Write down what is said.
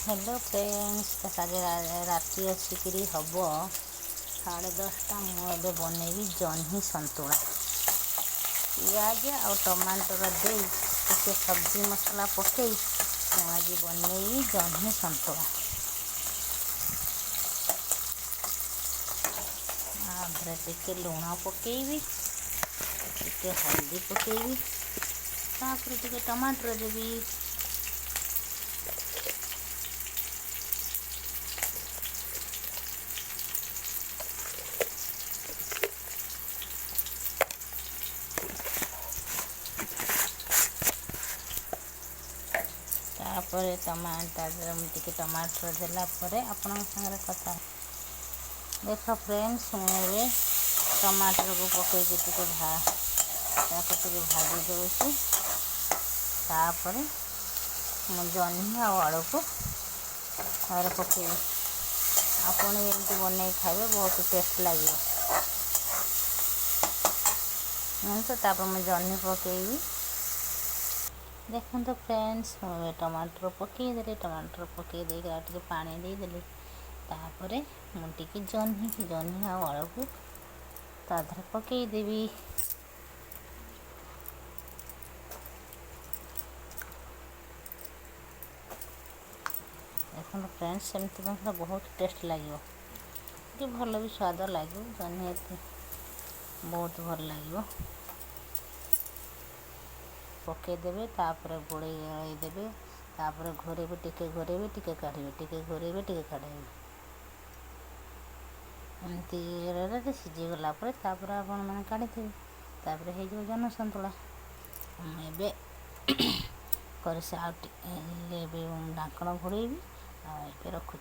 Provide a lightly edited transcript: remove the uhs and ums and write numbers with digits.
Hello friends, आज राति आसिकी हम 10:30 मुझे बनैबी जह्नी संतुला पियाज और टमाटर दे टे सब्जी मसला पकई आज बनैबी जह्नी संतुला। आधे टे लुण पकईबी, टे हल्दी पकईबी, तापर टे टमाटर देवी, तापर टमाटर देला आपण सागर कथा देख फ्रेंड्स। मुझे टमाटर को पकई टे भाजी दूसरी, तापर जह्नी आलू को पकई आपण एमती बन खाइबे, बहुत टेस्ट लगे। तो मैं जह्नी पकईबी, देखो फ्रेंड्स टमाटर पकईदे, टमाटर पकई दे पानी देदेली, तापर मुझे जह्नी आलू को ताधर पकईदेवी। देखो फ्रेंड्स सेमती बहुत टेस्ट लगे, कि भल भी स्वाद लगे, जह्नी बहुत भल लगे। पकईदेवे, तापर गोड़े देवे, तापर घोरेबे, टिके घोरेबे, टिके काढ़े, टिके घोरेबे, टिके काढ़े, एमती सीझीगला तापर आपण मैंने काढ़ी तापर हो जह्नी संतुला। मुझे कर ढाकण घोड़ेबी, रखु।